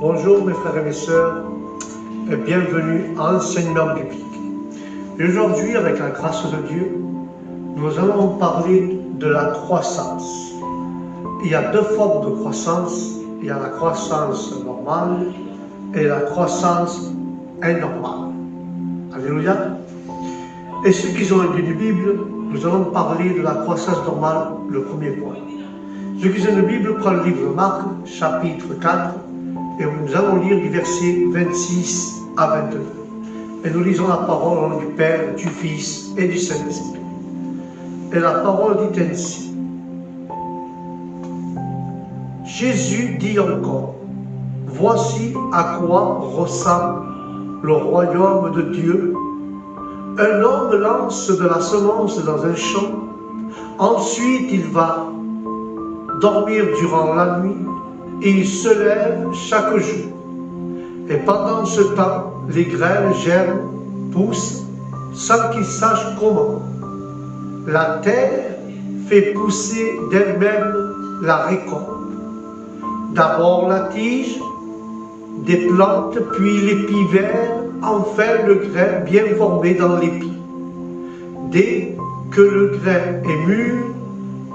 Bonjour mes frères et mes sœurs et bienvenue à l'enseignement biblique. Et aujourd'hui, avec la grâce de Dieu, nous allons parler de la croissance. Il y a deux formes de croissance. Il y a la croissance normale et la croissance anormale. Alléluia. Et ceux qui ont lu la Bible, nous allons parler de la croissance normale, le premier point. Ceux qui ont la Bible, prennent le livre de Marc, chapitre 4, et nous allons lire du verset 26 à 22. Et nous lisons la parole au nom du Père, du Fils et du Saint-Esprit. Et la parole dit ainsi. Jésus dit encore, « Voici à quoi ressemble le royaume de Dieu. Un homme lance de la semence dans un champ, ensuite il va dormir durant la nuit, et il se lève chaque jour. Et pendant ce temps, les graines germent, poussent, sans qu'il sache comment. La terre fait pousser d'elle-même la récolte. D'abord la tige, des plantes, puis l'épi vert, enfin le grain bien formé dans l'épi. Dès que le grain est mûr,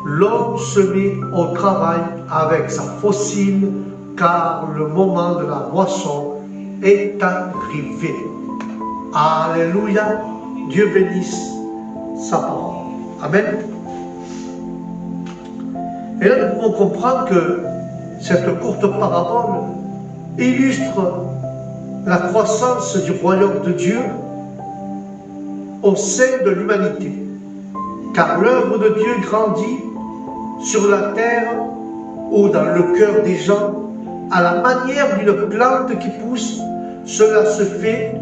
l'homme se met au travail avec sa faucille, car le moment de la moisson est arrivé. Alléluia. Dieu bénisse sa parole. Amen. Et là, nous pouvons comprendre que cette courte parabole illustre la croissance du royaume de Dieu au sein de l'humanité. Car l'œuvre de Dieu grandit sur la terre ou dans le cœur des gens à la manière d'une plante qui pousse. Cela se fait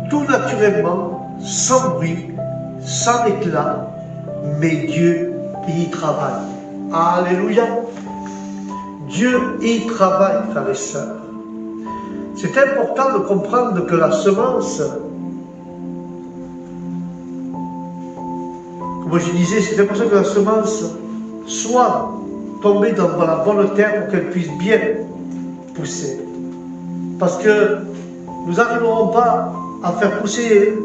tout naturellement, sans bruit, sans éclat, mais Dieu y travaille. Alléluia! Dieu y travaille, frères et sœurs. C'est important de comprendre que la semence, comme je disais, c'est important que la semence soit tombée dans la bonne terre pour qu'elle puisse bien pousser. Parce que nous n'arriverons pas à faire pousser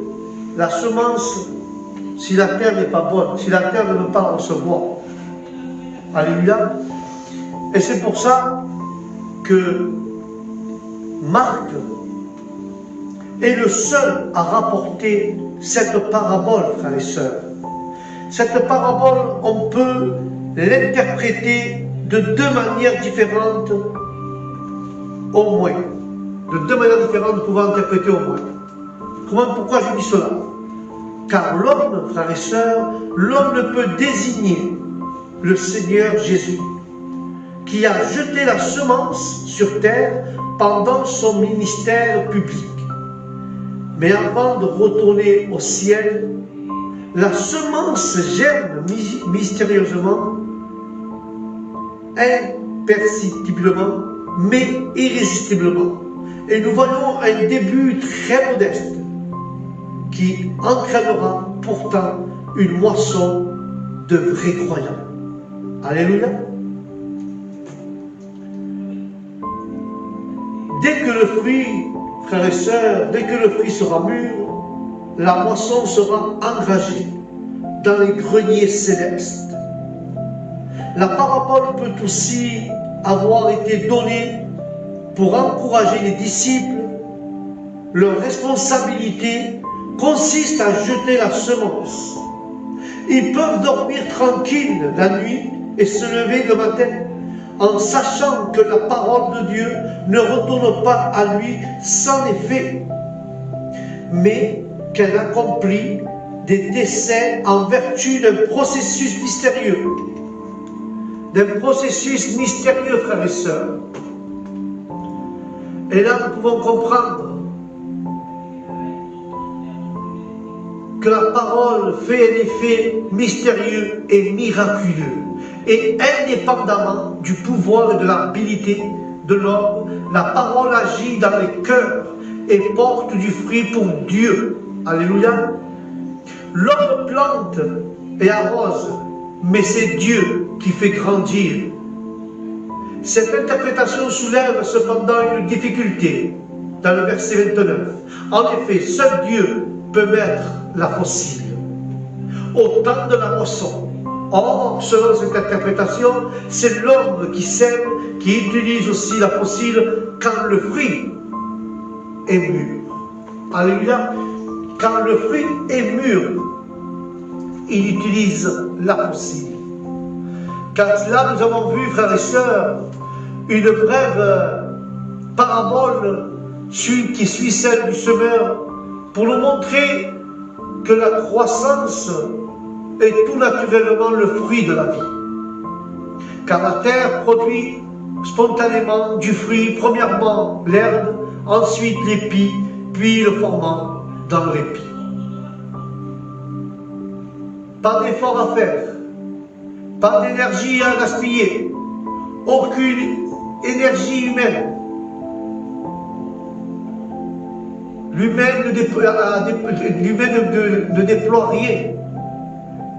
la semence si la terre n'est pas bonne, si la terre ne veut pas la recevoir. Alléluia. Et c'est pour ça que Marc est le seul à rapporter cette parabole, frères et sœurs. Cette parabole, on peut l'interpréter de deux manières différentes, au moins. De deux manières différentes, nous pouvons interpréter au moins. Pourquoi je dis cela? Car l'homme, frères et sœurs, l'homme ne peut désigner le Seigneur Jésus, qui a jeté la semence sur terre pendant son ministère public. Mais avant de retourner au ciel, la semence germe mystérieusement, imperceptiblement, mais irrésistiblement. Et nous voyons un début très modeste qui entraînera pourtant une moisson de vrais croyants. Alléluia. Dès que le fruit, frères et sœurs, dès que le fruit sera mûr, la moisson sera engagée dans les greniers célestes. La parabole peut aussi avoir été donnée pour encourager les disciples. Leur responsabilité consiste à jeter la semence. Ils peuvent dormir tranquilles la nuit et se lever le matin en sachant que la parole de Dieu ne retourne pas à lui sans effet, mais qu'elle accomplit des desseins en vertu d'un processus mystérieux. D'un processus mystérieux, frères et sœurs. Et là, nous pouvons comprendre que la parole fait un effet mystérieux et miraculeux. Et indépendamment du pouvoir et de l'habilité de l'homme, la parole agit dans les cœurs et porte du fruit pour Dieu. Alléluia. L'homme plante et arrose, mais c'est Dieu qui fait grandir. Cette interprétation soulève cependant une difficulté dans le verset 29. En effet, seul Dieu peut mettre la fossile au temps de la moisson. Or, selon cette interprétation, c'est l'homme qui sème, qui utilise aussi la fossile quand le fruit est mûr. Alléluia. Quand le fruit est mûr, il utilise la fossile. Car là, nous avons vu, frères et sœurs, une brève parabole qui suit celle du semeur pour nous montrer que la croissance est tout naturellement le fruit de la vie. Car la terre produit spontanément du fruit, premièrement l'herbe, ensuite l'épi, puis le formant dans l'épi. Pas d'effort à faire, pas d'énergie à gaspiller, aucune énergie humaine. L'humain ne déploie rien.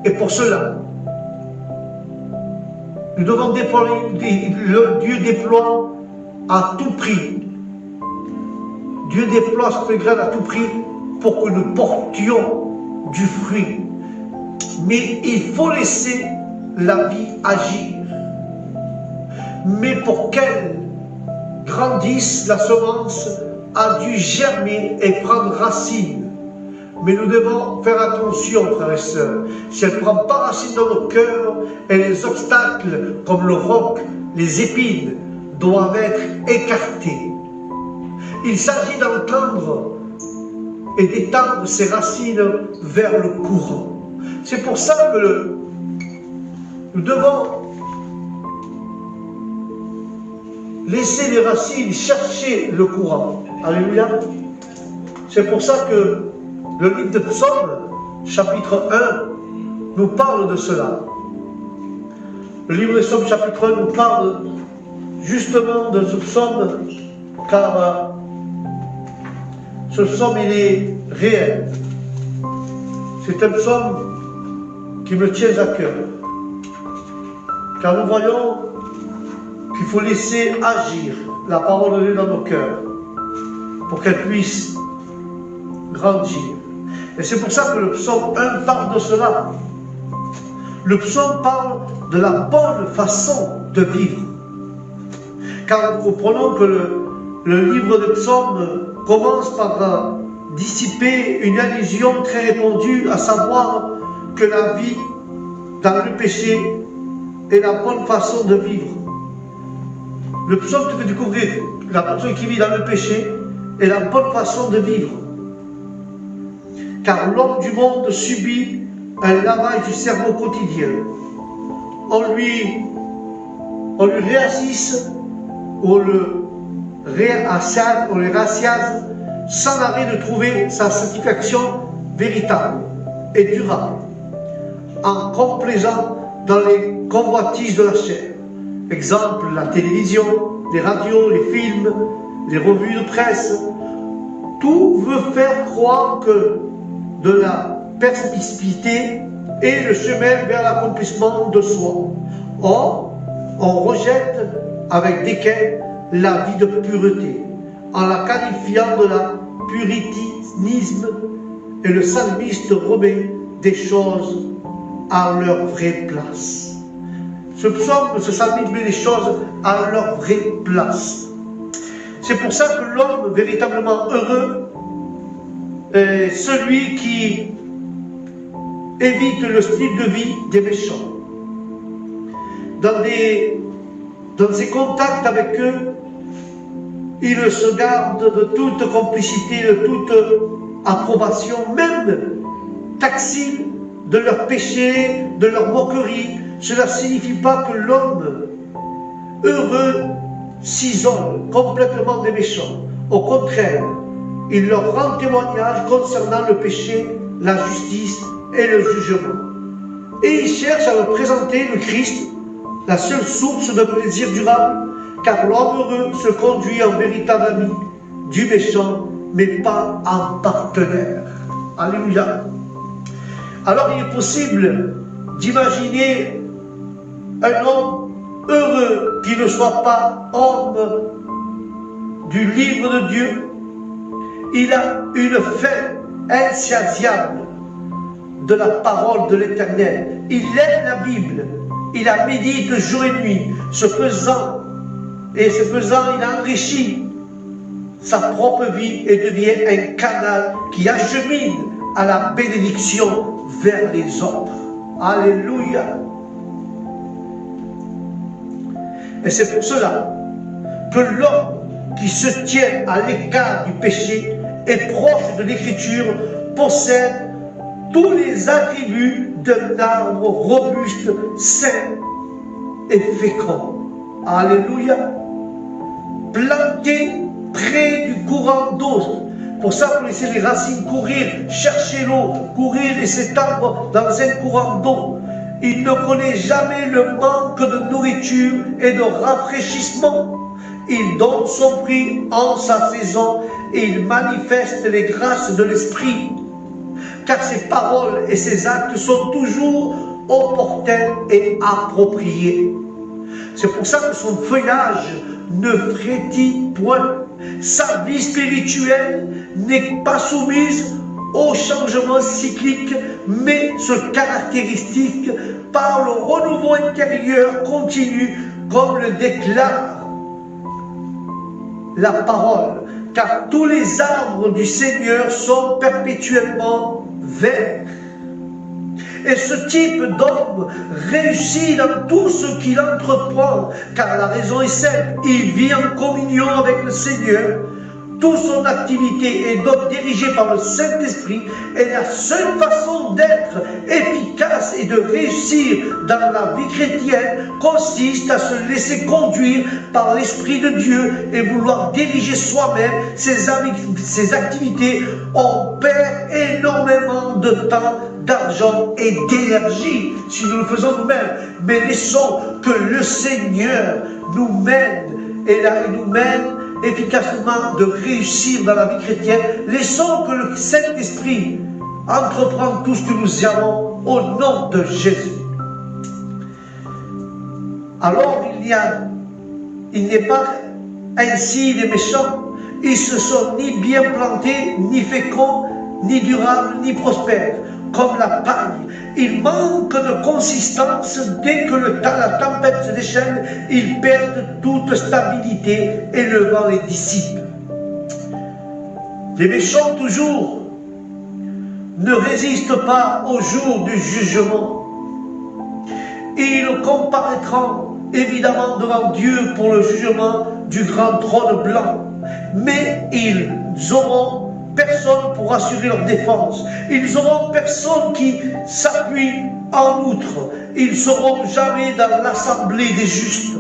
Et pour cela, nous devons déployer, Dieu déploie à tout prix. Dieu déploie cette graine à tout prix pour que nous portions du fruit. Mais il faut laisser la vie agir. Mais pour qu'elle grandisse, la semence a dû germer et prendre racine. Mais nous devons faire attention, frères et sœurs. Si elle ne prend pas racine dans nos cœurs, et les obstacles comme le roc, les épines, doivent être écartés. Il s'agit d'entendre et d'étendre ses racines vers le courant. C'est pour ça que nous devons laisser les racines chercher le courant. Alléluia. C'est pour ça que le livre de Psaume, chapitre 1, nous parle de cela. Le livre de Psaume, chapitre 1, nous parle justement de ce psaume, car ce psaume, il est réel. C'est un psaume qui me tient à cœur. Car nous voyons qu'il faut laisser agir la parole de Dieu dans nos cœurs pour qu'elle puisse grandir. Et c'est pour ça que le psaume 1 parle de cela. Le psaume parle de la bonne façon de vivre. Car nous comprenons que le livre de psaumes commence par dissiper une allusion très répandue, à savoir que la vie dans le péché est la bonne façon de vivre. Le psaume te fait découvrir que la personne qui vit dans le péché est la bonne façon de vivre. Car l'homme du monde subit un lavage du cerveau quotidien. On lui réassiste, on le rassiase sans arrêt de trouver sa satisfaction véritable et durable, en complaisant dans les convoitises de la chair. Exemple, la télévision, les radios, les films, les revues de presse. Tout veut faire croire que de la perspicacité est le chemin vers l'accomplissement de soi. Or, on rejette avec dédain la vie de pureté, en la qualifiant de la puritanisme, et le psalmiste remet des choses à leur vraie place. Ce psalmiste met les choses à leur vraie place. C'est pour ça que l'homme véritablement heureux est celui qui évite le style de vie des méchants. Dans ses contacts avec eux, il se garde de toute complicité, de toute approbation, même taxine de leurs péchés, de leurs moqueries. Cela ne signifie pas que l'homme heureux s'isole complètement des méchants. Au contraire, il leur rend témoignage concernant le péché, la justice et le jugement. Et il cherche à leur présenter le Christ, la seule source de plaisir durable, car l'homme heureux se conduit en véritable ami du méchant, mais pas en partenaire. Alléluia. Alors il est possible d'imaginer un homme heureux qui ne soit pas homme du livre de Dieu. Il a une faim insatiable de la parole de l'Éternel. Il aime la Bible. Il la médite jour et nuit. Ce faisant, il enrichit sa propre vie et devient un canal qui achemine à la bénédiction vers les autres. Alléluia. Et c'est pour cela que l'homme qui se tient à l'écart du péché et proche de l'Écriture possède tous les attributs d'un arbre robuste, sain et fécond. Alléluia. Planté près du courant d'eau. Pour ça, vous laissez les racines courir, chercher l'eau, courir et s'étendre dans un courant d'eau. Il ne connaît jamais le manque de nourriture et de rafraîchissement. Il donne son prix en sa saison et il manifeste les grâces de l'Esprit. Car ses paroles et ses actes sont toujours opportuns et appropriés. C'est pour ça que son feuillage ne frétille point. Sa vie spirituelle n'est pas soumise au changement cyclique, mais se caractérise par le renouveau intérieur continu, comme le déclare la parole. Car tous les arbres du Seigneur sont perpétuellement verts. Et ce type d'homme réussit dans tout ce qu'il entreprend, car la raison est simple, il vit en communion avec le Seigneur. Toute son activité est donc dirigée par le Saint-Esprit, et la seule façon d'être efficace et de réussir dans la vie chrétienne consiste à se laisser conduire par l'Esprit de Dieu et vouloir diriger soi-même ses activités. On perd énormément de temps, d'argent et d'énergie si nous le faisons nous-mêmes, mais laissons que le Seigneur nous mène et là il nous mène efficacement de réussir dans la vie chrétienne. Laissons que le Saint-Esprit entreprenne tout ce que nous avons au nom de Jésus. Alors il n'est pas ainsi les méchants. Ils se sont ni bien plantés, ni féconds, ni durables, ni prospères. Comme la paille, ils manquent de consistance. Dès que la tempête se déchaîne, ils perdent toute stabilité et le vent les dissipe. Les méchants toujours ne résistent pas au jour du jugement. Ils comparaîtront évidemment devant Dieu pour le jugement du grand trône blanc, mais ils auront personne pour assurer leur défense. Ils n'auront personne qui s'appuie en outre. Ils ne seront jamais dans l'assemblée des justes.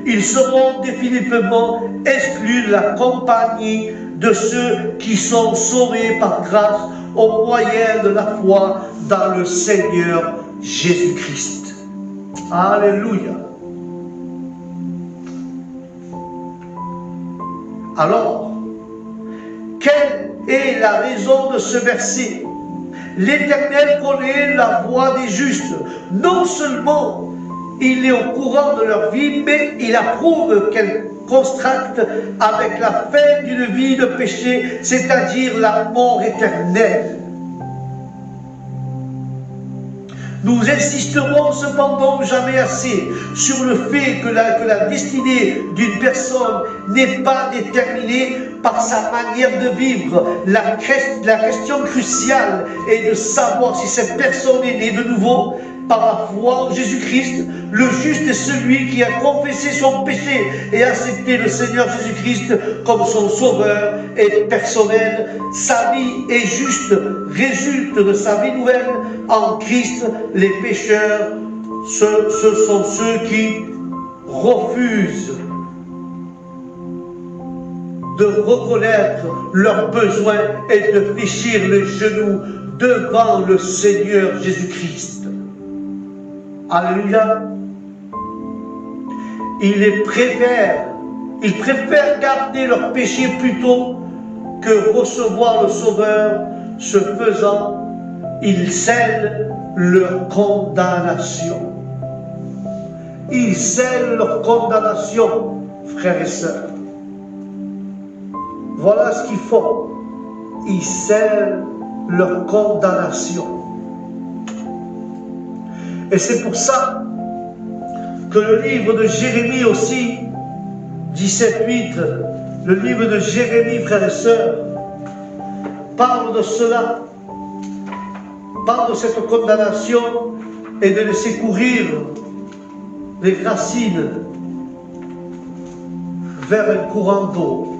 Ils seront définitivement exclus de la compagnie de ceux qui sont sauvés par grâce au moyen de la foi dans le Seigneur Jésus-Christ. Alléluia. Alors, quelle est la raison de ce verset? L'Éternel connaît la voie des justes. Non seulement il est au courant de leur vie, mais il approuve qu'elle contracte avec la fin d'une vie de péché, c'est-à-dire la mort éternelle. Nous insisterons cependant jamais assez sur le fait que la destinée d'une personne n'est pas déterminée par sa manière de vivre. La question cruciale est de savoir si cette personne est née de nouveau par la foi en Jésus-Christ. Le juste est celui qui a confessé son péché et accepté le Seigneur Jésus-Christ comme son sauveur et personnel. Sa vie est juste, résulte de sa vie nouvelle en Christ. Les pécheurs, ce sont ceux qui refusent de reconnaître leurs besoins et de fléchir les genoux devant le Seigneur Jésus-Christ. Alléluia. Ils préfèrent garder leur péché plutôt que recevoir le Sauveur. Ce faisant, ils scellent leur condamnation. ils scellent leur condamnation, frères et sœurs. Voilà ce qu'ils font. Ils scellent leur condamnation. Et c'est pour ça que le livre de Jérémie aussi, 17:8, le livre de Jérémie, frères et sœurs, parle de cela, parle de cette condamnation et de laisser courir les racines vers un courant d'eau.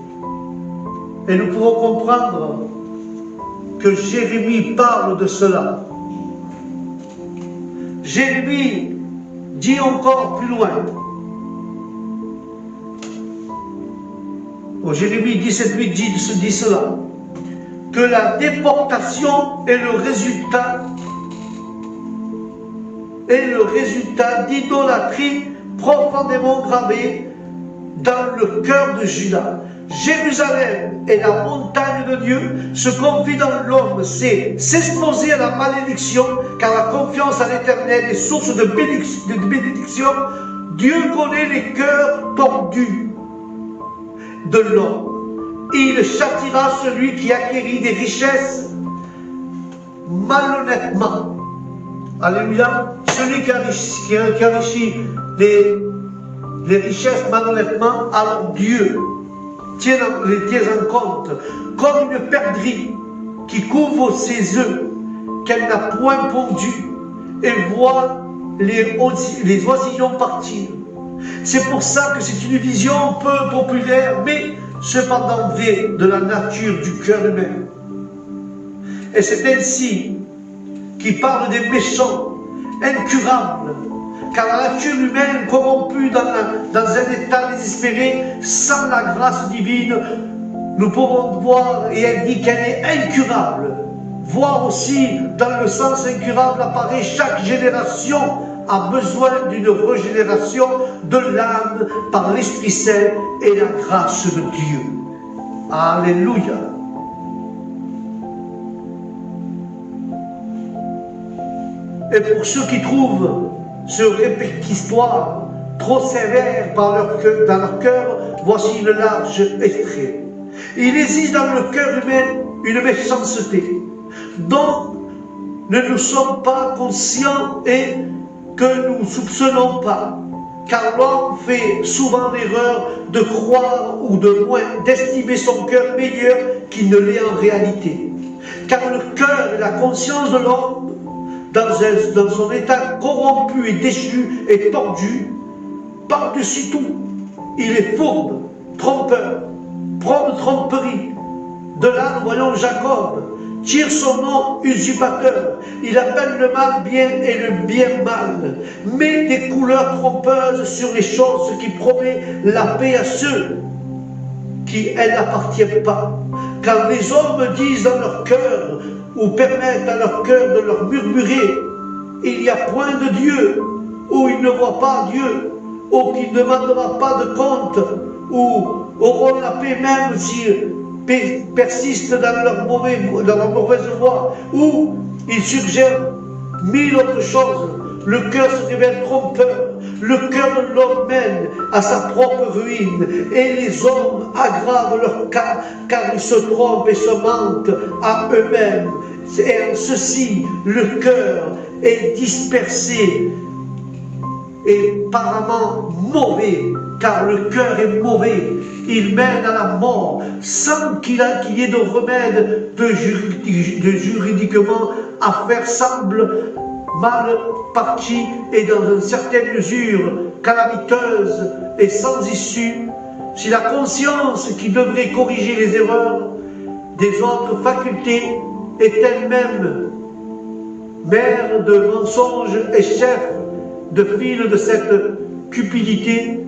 Et nous pouvons comprendre que Jérémie parle de cela. Jérémie dit encore plus loin, Jérémie 17:8 dit cela, que la déportation est le résultat d'idolâtrie profondément gravée dans le cœur de Juda. Jérusalem est la montagne de Dieu. Ce qu'on vit dans l'homme, c'est s'exposer à la malédiction, car la confiance à l'Éternel est source de bénédiction. Dieu connaît les cœurs tordus de l'homme. Il châtira celui qui acquérit des richesses malhonnêtement. Alléluia. Celui qui enrichit les richesses malhonnêtement, alors Dieu tient en compte comme une perdrix qui couvre ses œufs qu'elle n'a point pondus et voit les oisillons partir. C'est pour ça que c'est une vision peu populaire, mais cependant vraie de la nature du cœur humain. Et c'est ainsi qu'il parle des méchants, incurables, car la nature humaine corrompue dans un état désespéré, sans la grâce divine, nous pouvons voir, et elle dit qu'elle est incurable. Voir aussi, dans le sens incurable apparaît, chaque génération a besoin d'une régénération de l'âme par l'Esprit Saint et la grâce de Dieu. Alléluia. Et pour ceux qui trouvent ce répertoire trop sévère dans leur cœur, voici une large extrait. Il existe dans le cœur humain une méchanceté dont nous ne sommes pas conscients et que nous ne soupçonnons pas, car l'homme fait souvent l'erreur de croire ou de moins d'estimer son cœur meilleur qu'il ne l'est en réalité. Car le cœur et la conscience de l'homme, dans son état corrompu et déchu et tordu, par-dessus tout, il est fourbe, trompeur, prend de tromperie. De là, nous voyons Jacob, tire son nom usurpateur. Il appelle le mal bien et le bien mal. Met des couleurs trompeuses sur les choses qui promet la paix à ceux qui elles n'appartiennent pas. Car les hommes disent dans leur cœur, ou permettent à leur cœur de leur murmurer, il n'y a point de Dieu, ou ils ne voient pas Dieu, ou qu'il ne demandera pas de compte, ou auront la paix même s'ils persistent dans leur mauvaise voie, ou ils suggèrent mille autres choses. Le cœur se révèle trompeur, le cœur de l'homme mène à sa propre ruine, et les hommes aggravent leur cas, car ils se trompent et se mentent à eux-mêmes. Et en ceci, le cœur est dispersé et apparemment mauvais, car le cœur est mauvais. Il mène à la mort sans qu'il y ait de remède de juridiquement à faire semble mal parti et dans une certaine mesure calamiteuse et sans issue. Si la conscience qui devrait corriger les erreurs des autres facultés est elle-même mère de mensonges et chef de fil de cette cupidité,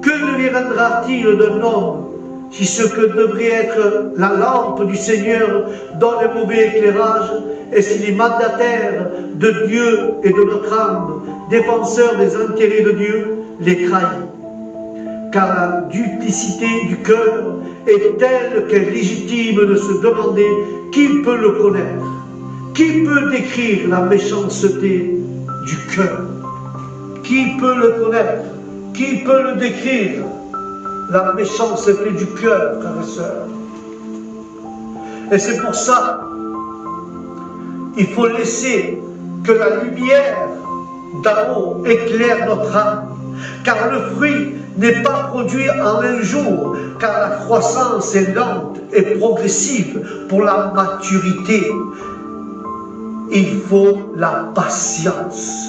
que deviendra-t-il d'un homme si ce que devrait être la lampe du Seigneur donne un mauvais éclairage, et si les mandataires de Dieu et de notre âme, défenseurs des intérêts de Dieu, les trahissent? Car la duplicité du cœur est telle qu'elle est légitime de se demander qui peut le connaître, qui peut décrire la méchanceté du cœur, qui peut le connaître. Qui peut le décrire? La méchanceté du cœur, frères et sœurs. Et c'est pour ça il faut laisser que la lumière d'en haut éclaire notre âme. Car le fruit n'est pas produit en un jour, car la croissance est lente et progressive pour la maturité. Il faut la patience.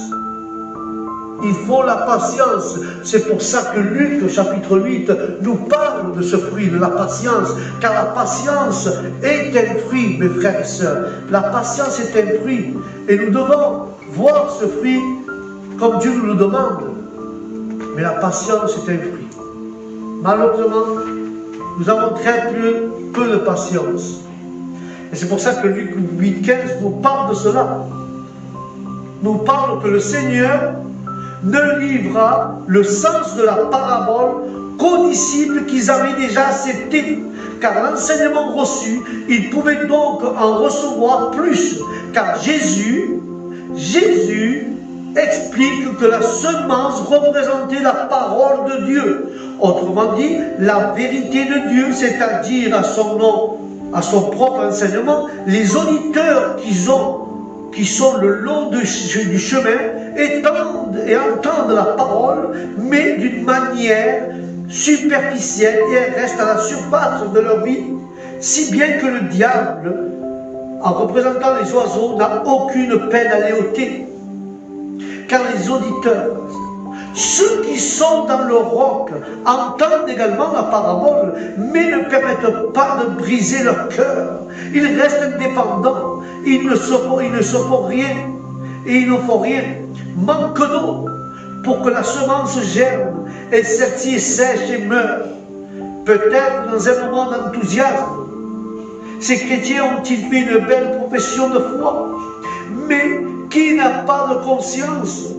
Il faut la patience. C'est pour ça que Luc, au chapitre 8, nous parle de ce fruit, de la patience. Car la patience est un fruit, mes frères et sœurs. La patience est un fruit. Et nous devons voir ce fruit comme Dieu nous le demande. Mais la patience est un fruit. Malheureusement, nous avons très peu de patience. Et c'est pour ça que Luc 8,15 nous parle de cela. Nous parle que le Seigneur ne livra le sens de la parabole qu'aux disciples qu'ils avaient déjà acceptés. Car l'enseignement reçu, ils pouvaient donc en recevoir plus. Car Jésus explique que la semence représentait la parole de Dieu. Autrement dit, la vérité de Dieu, c'est-à-dire à son nom, à son propre enseignement, les auditeurs qui sont le long du chemin, entendent la parole, mais d'une manière superficielle, et elle reste à la surface de leur vie, si bien que le diable, en représentant les oiseaux, n'a aucune peine à les ôter. Car les auditeurs, ceux qui sont dans le roc, entendent également la parabole, mais ne permettent pas de briser leur cœur. Ils restent indépendants, ils ne se font rien, et il ne faut rien. Manque d'eau pour que la semence germe, et celle-ci sèche et meurt. Peut-être dans un moment d'enthousiasme, ces chrétiens ont-ils fait une belle profession de foi, mais qui n'a pas de conscience?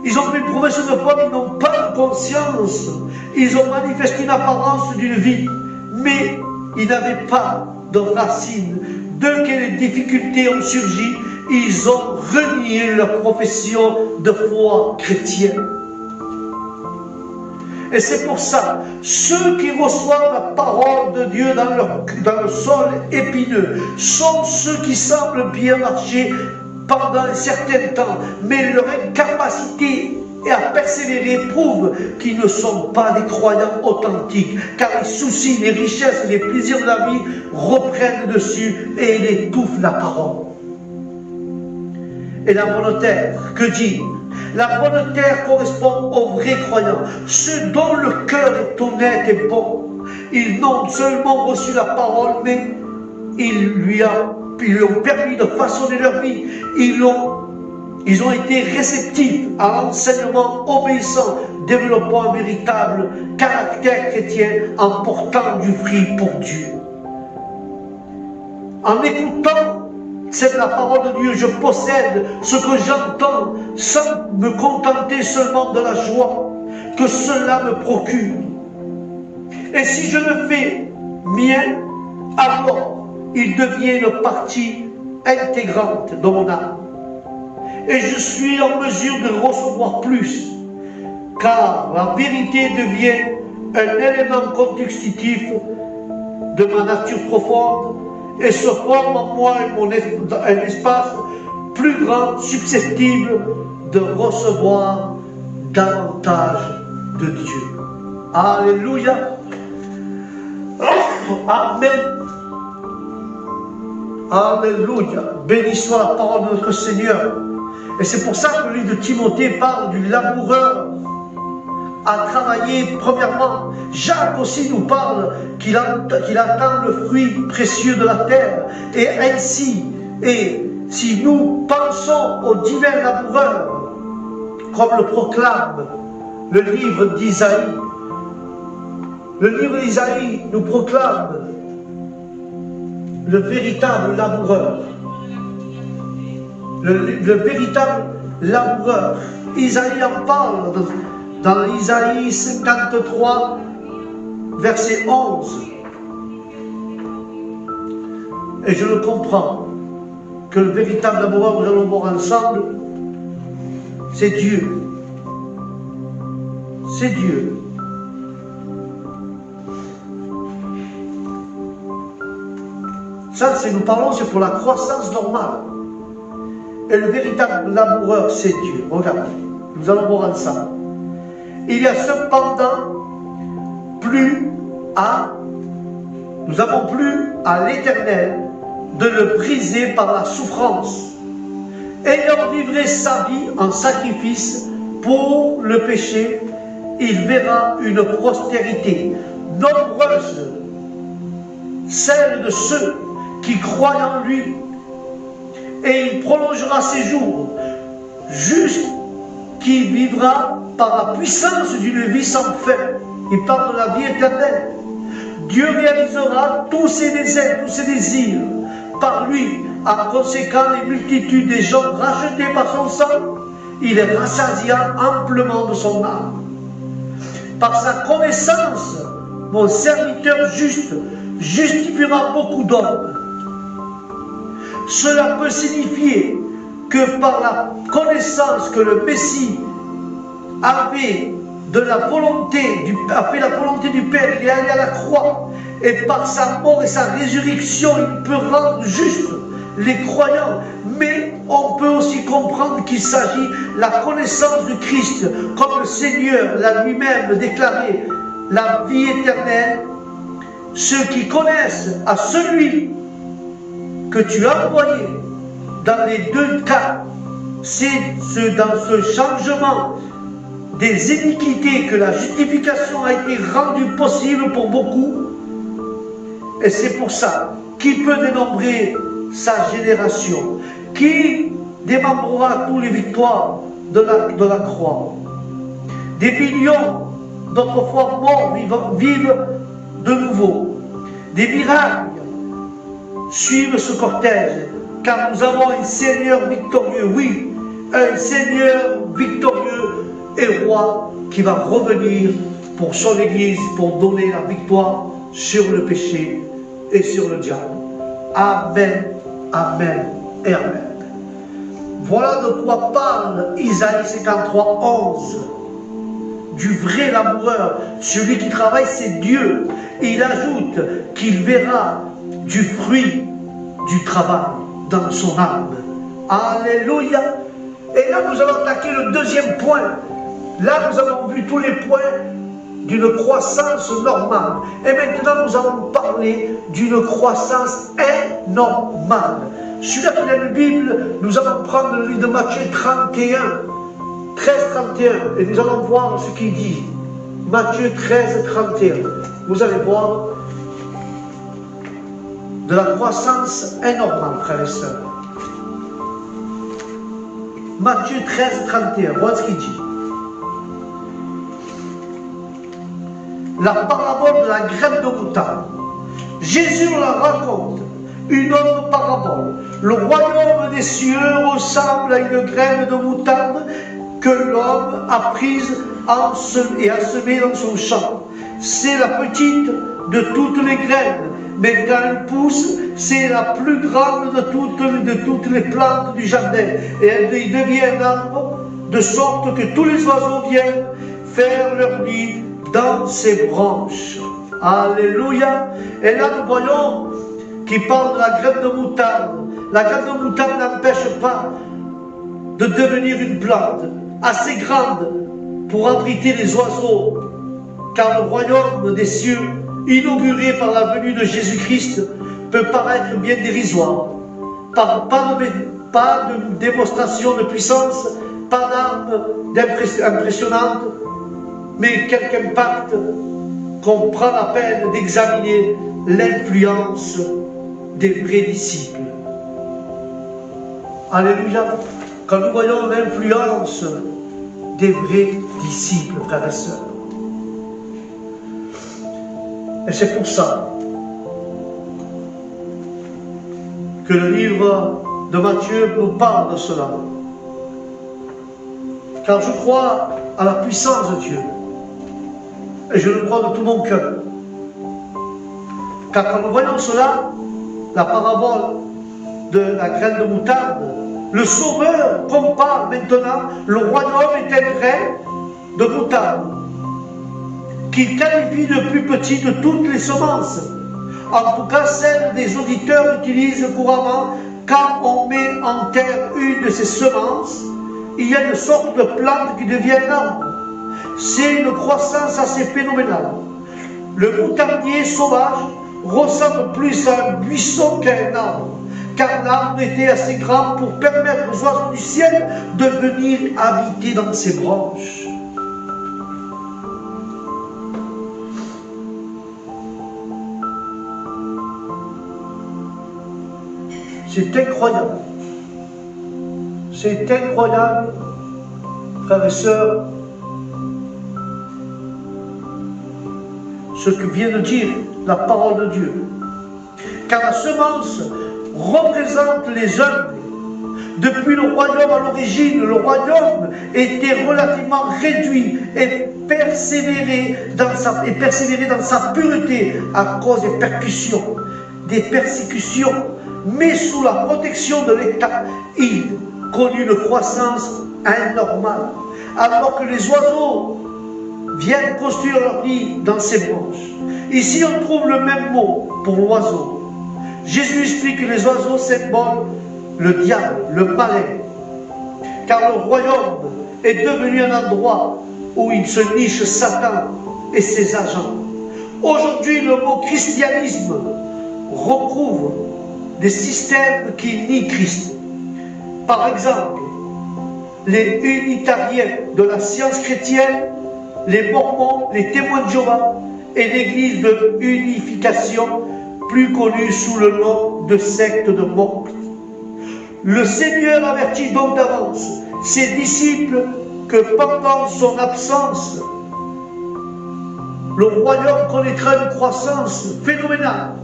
Ils ont fait une profession de foi, mais ils n'ont pas de conscience. Ils ont manifesté une apparence d'une vie, mais ils n'avaient pas de racines. Dès que les difficultés ont surgi, ils ont renié leur profession de foi chrétienne. Et c'est pour ça, ceux qui reçoivent la parole de Dieu dans le sol épineux sont ceux qui semblent bien marcher pendant un certain temps, mais leur incapacité à persévérer prouve qu'ils ne sont pas des croyants authentiques, car les soucis, les richesses, les plaisirs de la vie reprennent dessus et ils étouffent la parole. Et la bonne terre, que dire? La bonne terre correspond aux vrais croyants, ceux dont le cœur est honnête et bon. Ils n'ont seulement reçu la parole, mais ils lui ont permis de façonner leur vie. Ils ont été réceptifs à l'enseignement obéissant, développant un véritable caractère chrétien en portant du fruit pour Dieu. En écoutant la parole de Dieu, je possède ce que j'entends sans me contenter seulement de la joie que cela me procure. Et si je le fais mien, alors il devient une partie intégrante de mon âme. Et je suis en mesure de recevoir plus, car la vérité devient un élément constitutif de ma nature profonde et se forme en moi un espace plus grand, susceptible de recevoir davantage de Dieu. Alléluia. Amen. Alléluia. Béni soit la parole de notre Seigneur. Et c'est pour ça que le livre de Timothée parle du laboureur à travailler premièrement. Jacques aussi nous parle qu'il attend le fruit précieux de la terre. Et ainsi, si nous pensons aux divers laboureurs, comme le proclame le livre d'Isaïe, nous proclame le véritable laboureur. Le véritable laboureur. Isaïe en parle dans Isaïe 53, verset 11. Et je le comprends, que le véritable laboureur, nous allons voir ensemble, c'est Dieu. c'est Dieu. Ça, nous parlons, c'est pour la croissance normale. Et le véritable laboureur, c'est Dieu. Regardez, nous allons voir ensemble. Il y a cependant nous n'avons plus à l'Éternel de le briser par la souffrance, ayant livré sa vie en sacrifice pour le péché. Il verra une postérité nombreuse, celle de ceux qui croient en lui, et il prolongera ses jours, juste qu'il vivra par la puissance d'une vie sans fin. Il parle de la vie éternelle. Dieu réalisera tous ses désirs, par lui. En conséquent, les multitudes des gens rachetés par son sang, il les rassasia amplement de son âme. Par sa connaissance, mon serviteur juste justifiera beaucoup d'hommes. Cela peut signifier que par la connaissance que le Messie avait de la volonté a fait la volonté du Père, il est allé à la croix, et par sa mort et sa résurrection, il peut rendre juste les croyants. Mais on peut aussi comprendre qu'il s'agit de la connaissance de Christ, comme le Seigneur l'a lui-même déclaré, la vie éternelle. Ceux qui connaissent à celui que tu as envoyé, dans les deux cas, c'est dans ce changement des iniquités que la justification a été rendue possible pour beaucoup. Et c'est pour ça, qui peut dénombrer sa génération? Qui démembrera toutes les victoires de la croix? Des millions d'autrefois morts vivent de nouveau. Des miracles suivent ce cortège, car nous avons un Seigneur victorieux, oui, un Seigneur victorieux et roi qui va revenir pour son Église, pour donner la victoire sur le péché et sur le diable. Amen, amen et amen. Voilà de quoi parle Isaïe 53, 11. Du vrai laboureur, celui qui travaille, c'est Dieu. Et il ajoute qu'il verra du fruit du travail dans son âme. Alléluia. Et là, nous allons attaquer le deuxième point. Là, nous avons vu tous les points d'une croissance normale. Et maintenant, nous allons parler d'une croissance anormale. Celui-là qui a une Bible, nous allons prendre le livre de Matthieu 31, 13-31, et nous allons voir ce qu'il dit. Matthieu 13-31. Vous allez voir de la croissance anormale, frères et sœurs. Matthieu 13-31, voilà ce qu'il dit. La parabole de la graine de moutarde. Jésus la raconte, une autre parabole. Le royaume des cieux ressemble à une graine de moutarde que l'homme a prise et a semée dans son champ. C'est la petite de toutes les graines, mais quand elle pousse, c'est la plus grande de toutes les plantes du jardin. Et elle devient un arbre, de sorte que tous les oiseaux viennent faire leur nid dans ses branches. Alléluia. Et là nous voyons qu'il parle de la graine de moutarde. La graine de moutarde n'empêche pas de devenir une plante assez grande pour abriter les oiseaux, car le royaume des cieux, inauguré par la venue de Jésus-Christ, peut paraître bien dérisoire. Pas de démonstration de puissance, pas d'armes impressionnantes, mais quelque impact qu'on prend la peine d'examiner l'influence des vrais disciples. Alléluia. Quand nous voyons l'influence des vrais disciples, frères et sœurs. Et c'est pour ça que le livre de Matthieu nous parle de cela. Car je crois à la puissance de Dieu. Et je le crois de tout mon cœur. Car quand nous voyons cela, la parabole de la graine de moutarde, le Sauveur compare maintenant le royaume est un grain de moutarde. qu'il qualifie de plus petit de toutes les semences. En tout cas, celles des auditeurs utilisent couramment quand on met en terre une de ces semences. Il y a une sorte de plante qui devient un arbre. C'est une croissance assez phénoménale. Le moutardier sauvage ressemble plus à un buisson qu'à un arbre, car l'arbre était assez grand pour permettre aux oiseaux du ciel de venir habiter dans ses branches. C'est incroyable. C'est incroyable, frères et sœurs, ce que vient de dire la parole de Dieu. Car la semence représente les œuvres. Depuis le royaume à l'origine, le royaume était relativement réduit et persévérait dans sa pureté à cause des persécutions. Mais sous la protection de l'État, il connut une croissance anormale. Alors que les oiseaux viennent construire leur nid dans ses branches. Ici, on trouve le même mot pour l'oiseau. Jésus explique que les oiseaux symbolent le diable, le malin. Car le royaume est devenu un endroit où il se niche Satan et ses agents. Aujourd'hui, le mot christianisme recouvre des systèmes qui nient Christ. Par exemple, les unitariens de la science chrétienne, les mormons, les témoins de Jéhovah et l'église de unification, plus connue sous le nom de secte de Mormon. Le Seigneur avertit donc d'avance ses disciples que pendant son absence, le royaume connaîtra une croissance phénoménale.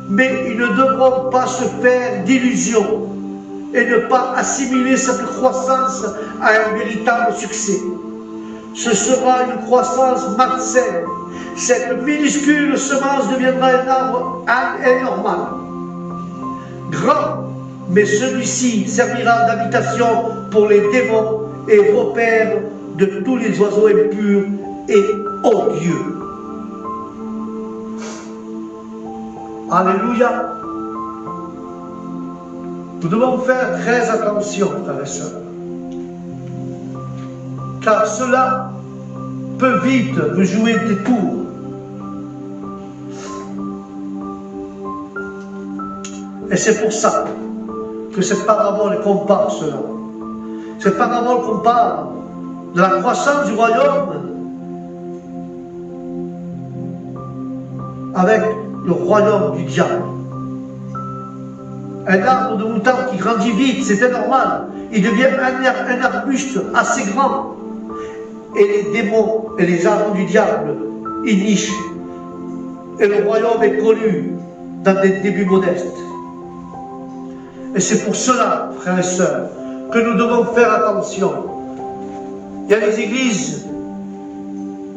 Mais ils ne devront pas se faire d'illusions et ne pas assimiler cette croissance à un véritable succès. Ce sera une croissance malsaine. Cette minuscule semence deviendra un arbre anormal, grand, mais celui-ci servira d'habitation pour les démons et repère de tous les oiseaux impurs et odieux. Alléluia. Nous devons faire très attention, frères et sœurs, car cela peut vite nous jouer des tours. Et c'est pour ça que cette parabole compare cela. Cette parabole compare de la croissance du royaume avec le royaume du diable. Un arbre de moutarde qui grandit vite, c'était normal. Il devient un arbuste assez grand. Et les démons et les agents du diable, ils nichent. Et le royaume est connu dans des débuts modestes. Et c'est pour cela, frères et sœurs, que nous devons faire attention. Il y a des églises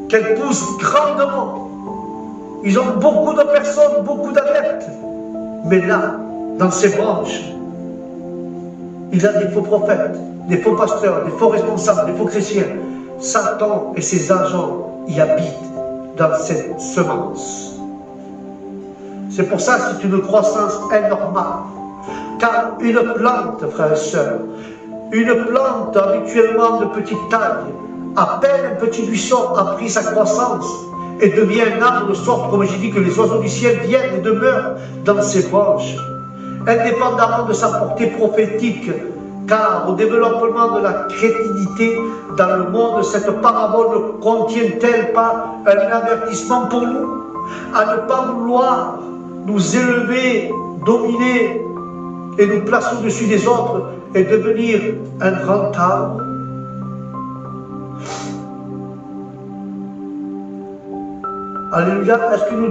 qu'elles poussent grandement. Ils ont beaucoup de personnes, beaucoup d'adeptes. Mais là, dans ces branches, il y a des faux prophètes, des faux pasteurs, des faux responsables, des faux chrétiens. Satan et ses agents y habitent dans cette semence. C'est pour ça que c'est une croissance anormale. Car une plante, frères et sœurs, une plante habituellement de petite taille, à peine un petit buisson a pris sa croissance et devient un arbre de sorte, comme j'ai dit, que les oiseaux du ciel viennent et demeurent dans ses branches. Indépendamment de sa portée prophétique, car au développement de la crétinité dans le monde, cette parabole ne contient-elle pas un avertissement pour nous à ne pas vouloir nous élever, dominer et nous placer au-dessus des autres et devenir un grand arbre? Alléluia. Est-ce que nous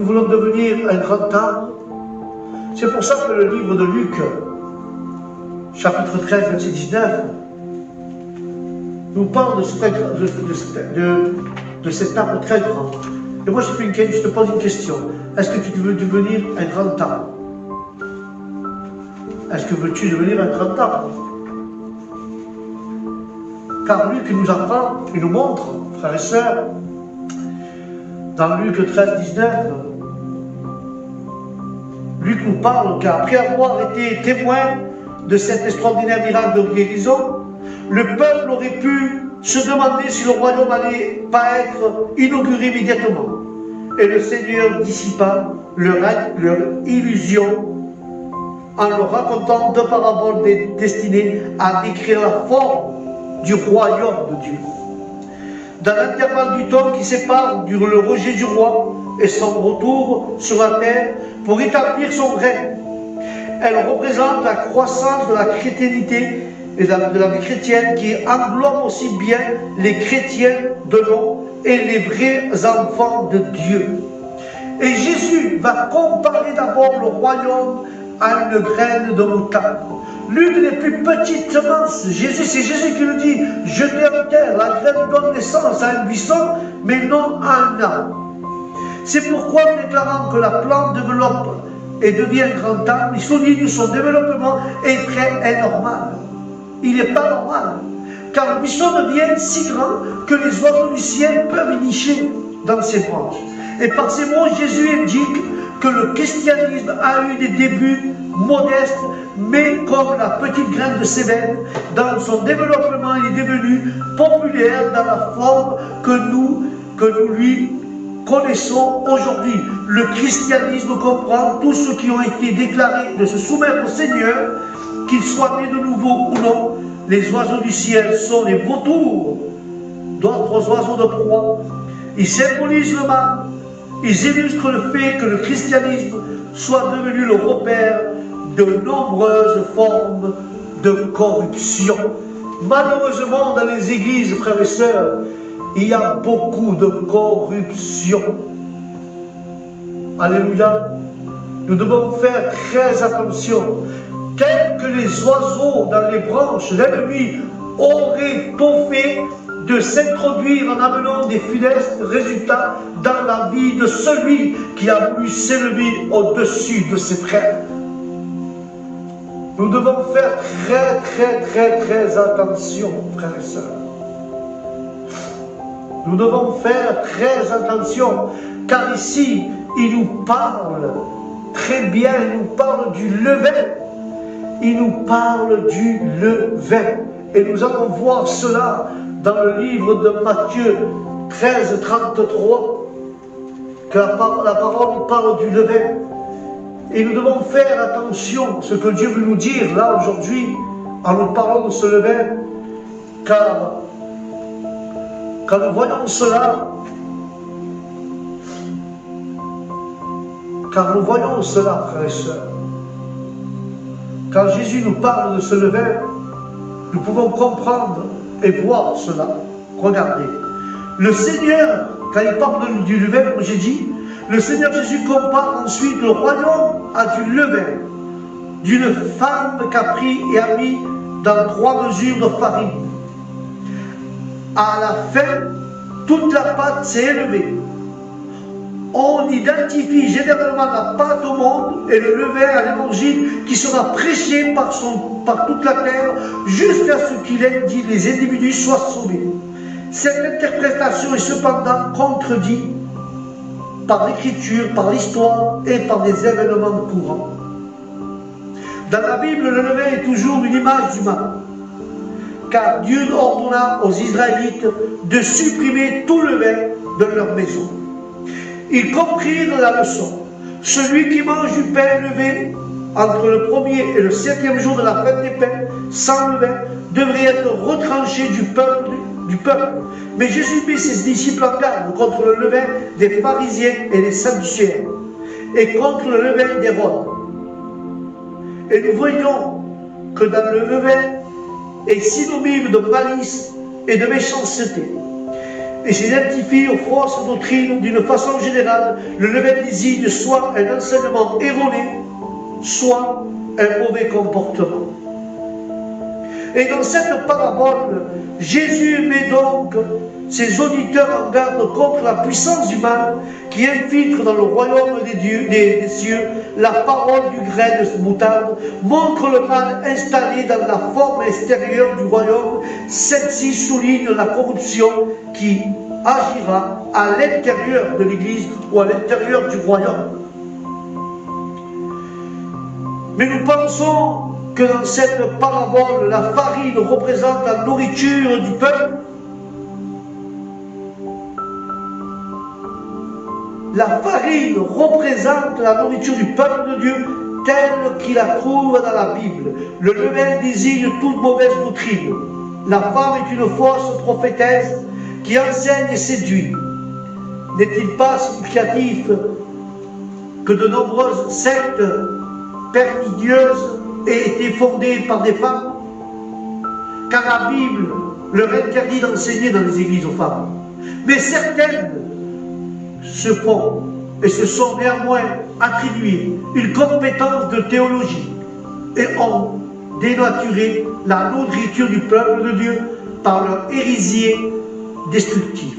voulons devenir un grand arbre? C'est pour ça que le livre de Luc, chapitre 13, verset 19, nous parle de cet arbre très grand. Et moi, je te pose une question. Est-ce que tu veux devenir un grand arbre? Est-ce que veux-tu devenir un grand arbre? Car Luc nous apprend, il nous montre, frères et sœurs, dans Luc 13, 19, Luc nous parle qu'après avoir été témoin de cet extraordinaire miracle de guérison, le peuple aurait pu se demander si le royaume n'allait pas être inauguré immédiatement. Et le Seigneur dissipa leur illusion en leur racontant deux paraboles destinées à décrire la forme du royaume de Dieu. Dans l'intervalle du temps qui sépare le rejet du roi et son retour sur la terre pour établir son règne, elle représente la croissance de la chrétiennité et de la vie chrétienne qui englobe aussi bien les chrétiens de nom et les vrais enfants de Dieu. Et Jésus va comparer d'abord le royaume à une graine de moutarde. L'une des plus petites semences. C'est Jésus qui nous dit, jetez en terre, la graine donne naissance à un buisson, mais non à un arbre. C'est pourquoi, en déclarant que la plante développe et devient grand arbre, il souligne son développement est très anormal. Il n'est pas normal, car le buisson devient si grand que les oiseaux du ciel peuvent y nicher dans ses branches. Et par ces mots, Jésus indique que le christianisme a eu des débuts modestes, mais comme la petite graine de sébène, dans son développement, il est devenu populaire dans la forme que nous lui connaissons aujourd'hui. Le christianisme comprend tous ceux qui ont été déclarés de se soumettre au Seigneur, qu'ils soient nés de nouveau ou non. Les oiseaux du ciel sont les vautours, d'autres oiseaux de proie. Ils symbolisent le mal. Ils illustrent le fait que le christianisme soit devenu le repère de nombreuses formes de corruption. Malheureusement, dans les églises, frères et sœurs, il y a beaucoup de corruption. Alléluia. Nous devons faire très attention. Tels que les oiseaux dans les branches, l'ennemi aurait tôt fait de s'introduire en amenant des funestes résultats dans la vie de celui qui a voulu s'élever au-dessus de ses frères. Nous devons faire très attention, frères et sœurs. Nous devons faire très attention, car ici, il nous parle très bien, il nous parle du levain. Il nous parle du levain. Et nous allons voir cela dans le livre de Matthieu 13, 33, que la parole parle du levain. Et nous devons faire attention à ce que Dieu veut nous dire là aujourd'hui, en nous parlant de ce levain, car quand nous voyons cela, frères et sœurs, quand Jésus nous parle de ce levain, nous pouvons comprendre et voir cela. Regardez. Le Seigneur, quand il parle du levain, comme j'ai dit, le Seigneur Jésus compare ensuite le royaume à du levain, d'une femme qu'a pris et a mis dans 3 mesures de farine. À la fin, toute la pâte s'est élevée. On identifie généralement la pâte au monde et le levain à l'évangile qui sera prêché par toute la terre jusqu'à ce qu'il ait dit les individus soient sauvés. Cette interprétation est cependant contredite par l'écriture, par l'histoire et par des événements courants. Dans la Bible, le levain est toujours une image du mal, car Dieu ordonna aux Israélites de supprimer tout levain de leur maison. Ils comprirent la leçon. Celui qui mange du pain levé entre le 1er et le 7e jour de la fête des pains, sans levain, devrait être retranché du peuple. Mais Jésus mit ses disciples en garde contre le levain des pharisiens et des sadducéens, et contre le levain d'Hérode. Et nous voyons que dans le levain est synonyme de malice et de méchanceté, et s'identifie aux fausses doctrines d'une façon générale. Le levain désigne soit un enseignement erroné, soit un mauvais comportement. Et dans cette parabole, Jésus met donc ses auditeurs en garde contre la puissance du mal qui infiltre dans le royaume des cieux la parole du grain de moutarde, montre le mal installé dans la forme extérieure du royaume. Celle-ci souligne la corruption qui agira à l'intérieur de l'Église ou à l'intérieur du royaume. Mais nous pensons que dans cette parabole, la farine représente la nourriture du peuple. La farine représente la nourriture du peuple de Dieu telle qu'il la trouve dans la Bible. Le levain désigne toute mauvaise doctrine. La femme est une fausse prophétesse qui enseigne et séduit. N'est-il pas significatif que de nombreuses sectes pernicieuses aient été fondées par des femmes? Car la Bible leur interdit d'enseigner dans les églises aux femmes. Mais certaines se font et se sont néanmoins attribuées une compétence de théologie et ont dénaturé la nourriture du peuple de Dieu par leur hérésie destructive.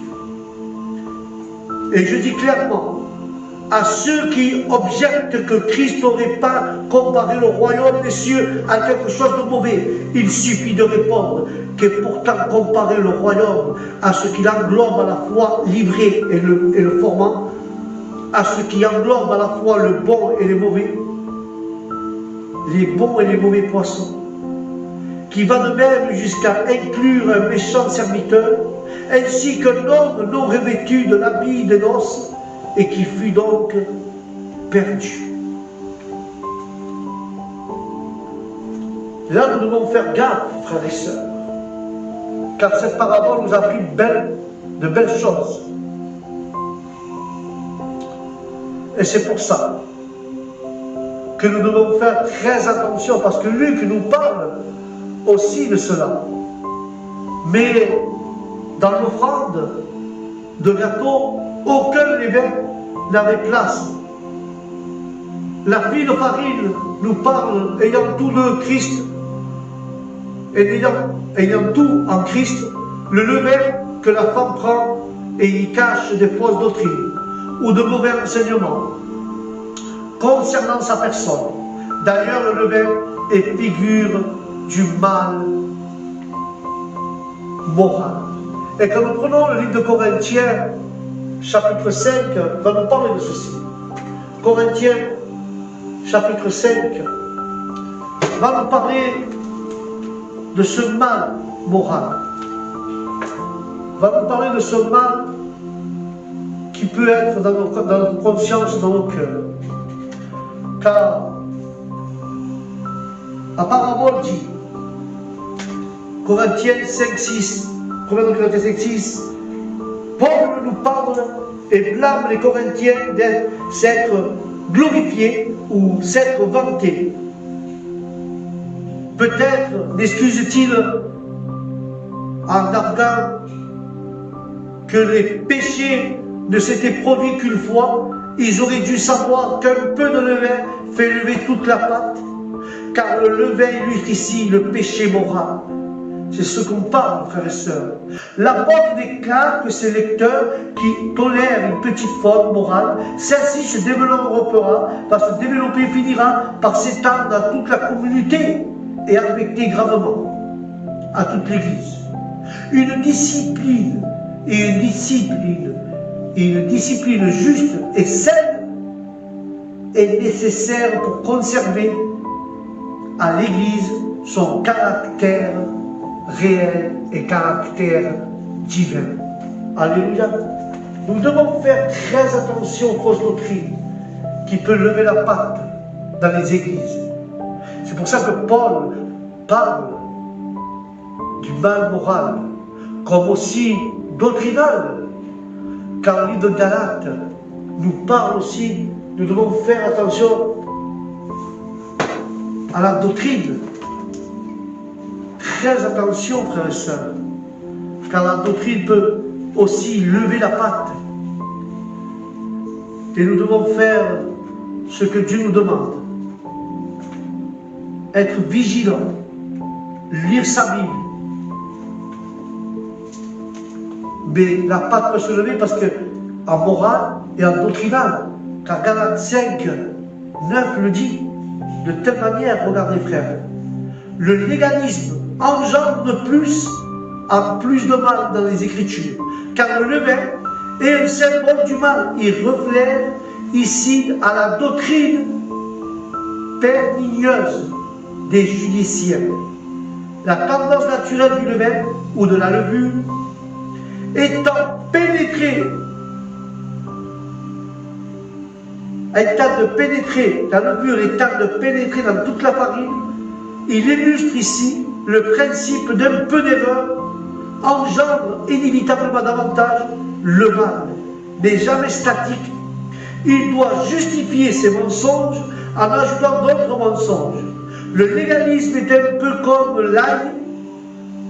Et je dis clairement à ceux qui objectent que Christ n'aurait pas comparé le royaume des cieux à quelque chose de mauvais, il suffit de répondre que pourtant comparer le royaume à ce qu'il englobe à la fois l'ivré et le formant, à ce qui englobe à la fois le bon et les mauvais, les bons et les mauvais poissons, qui va de même jusqu'à inclure un méchant serviteur, ainsi qu'un homme non revêtu de l'habit des noces, et qui fut donc perdu. Là, nous devons faire gaffe, frères et sœurs, car cette parabole nous a appris de belles choses. Et c'est pour ça que nous devons faire très attention, parce que Luc nous parle aussi de cela. Mais dans l'offrande de gâteau, aucun levain n'avait place. La fine farine nous parle, ayant tout de Christ, et ayant tout en Christ, le levain que la femme prend et y cache des fausses doctrines ou de mauvais renseignements concernant sa personne. D'ailleurs, le levain est figure du mal moral. Et quand nous prenons le livre de Corinthiens, chapitre 5, va nous parler de ceci. Corinthiens, chapitre 5, va nous parler de ce mal moral. Va nous parler de ce mal qui peut être dans nos consciences, dans nos cœurs. Car la parabole dit, Corinthiens 5, 6, Corinthiens 5, 6, Paul nous parle et blâme les Corinthiens s'être glorifiés ou s'être vantés. Peut-être n'excuse-t-il en arguant que les péchés ne s'étaient produits qu'une fois. Ils auraient dû savoir qu'un peu de levain fait lever toute la pâte, car le levain illustre ici le péché moral. C'est ce qu'on parle, frères et sœurs. L'apôtre déclare que ces lecteurs qui tolèrent une petite faute morale, celle-ci se développera, va se développer, finira par s'étendre à toute la communauté et affecter gravement à toute l'Église. Une discipline juste et saine est nécessaire pour conserver à l'Église son caractère réel et caractère divin. Alléluia. Nous devons faire très attention aux fausses doctrines qui peuvent lever la patte dans les églises. C'est pour ça que Paul parle du mal moral, comme aussi doctrinal, car le livre de Galates nous parle aussi, nous devons faire attention à la doctrine. Très attention, frères et sœurs, car la doctrine peut aussi lever la patte. Et nous devons faire ce que Dieu nous demande. Être vigilants, lire sa Bible, mais la pâte peut se lever parce qu'en morale et en doctrinal, car Galates 5, 9 le dit, de telle manière, regardez frères, le légalisme engendre en plus de mal dans les Écritures, car le levain est un symbole du mal. Il reflète ici à la doctrine pernicieuse des judiciaires. La tendance naturelle du levain ou de la levure étant pénétrée, la levure étant de pénétrer dans toute la farine, il illustre ici le principe d'un peu d'erreur engendre inévitablement davantage le mal, mais jamais statique. Il doit justifier ses mensonges en ajoutant d'autres mensonges. Le légalisme est un peu comme l'ail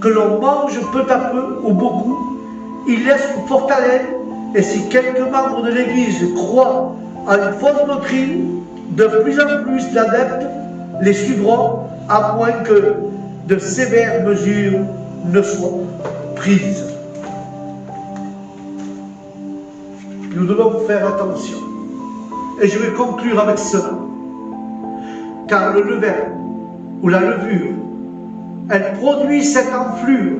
que l'on mange peu à peu ou beaucoup. Il laisse une forte haleine, et si quelques membres de l'Église croient à une fausse doctrine, de plus en plus d'adeptes les suivront, à moins que de sévères mesures ne soient prises. Nous devons faire attention. Et je vais conclure avec cela. Car le levain, ou la levure, elle produit cette enflure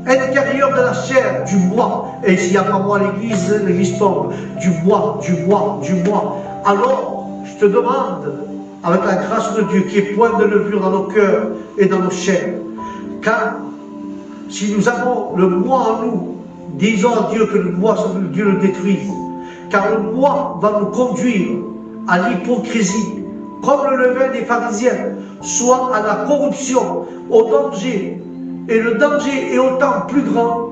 intérieure de la chair, du moi. Et s'il n'y a pas moi à l'église tombe. Du moi. Alors, je te demande, avec la grâce de Dieu, qu'il y ait point de levure dans nos cœurs et dans nos chairs. Car si nous avons le moi en nous, disons à Dieu que le moi, Dieu le détruise. Car le moi va nous conduire à l'hypocrisie, comme le levain des pharisiens, soit à la corruption, au danger. Et le danger est autant plus grand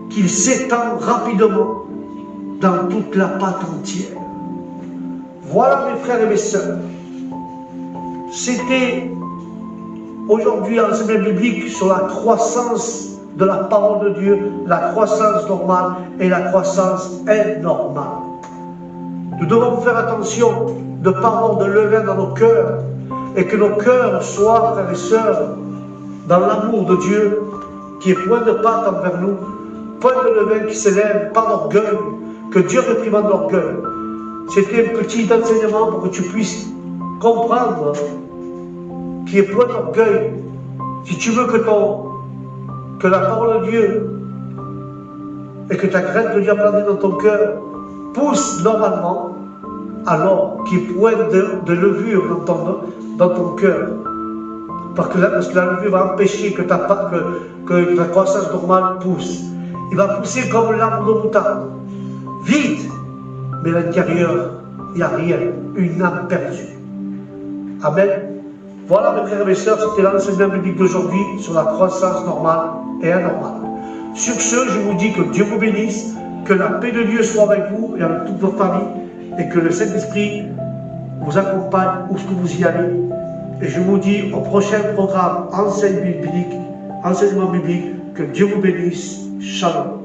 qu'il s'étend rapidement dans toute la pâte entière. Voilà mes frères et mes sœurs. C'était aujourd'hui un enseignement biblique sur la croissance de la parole de Dieu, la croissance normale et la croissance anormale. Nous devons faire attention de ne pas avoir de levain dans nos cœurs et que nos cœurs soient, frères et sœurs, dans l'amour de Dieu, qui est point de pâte envers nous, point de levain qui s'élève, pas d'orgueil, que Dieu réprimande l'orgueil. C'était un petit enseignement pour que tu puisses comprendre qu'il n'y ait point d'orgueil. Si tu veux que la parole de Dieu et que ta crainte de Dieu plantée dans ton cœur pousse normalement, alors qu'il y ait point de levure dans ton cœur. Parce que la levure va empêcher que ta croissance normale pousse. Il va pousser comme l'arbre de moutarde. Vite, mais à l'intérieur, il n'y a rien. Une âme perdue. Amen. Voilà mes frères et mes sœurs, c'était l'enseignement biblique d'aujourd'hui sur la croissance normale et anormale. Sur ce, je vous dis que Dieu vous bénisse, que la paix de Dieu soit avec vous et avec toute votre famille, et que le Saint-Esprit vous accompagne où ce que vous y allez. Et je vous dis au prochain programme enseignement biblique, que Dieu vous bénisse. Shalom.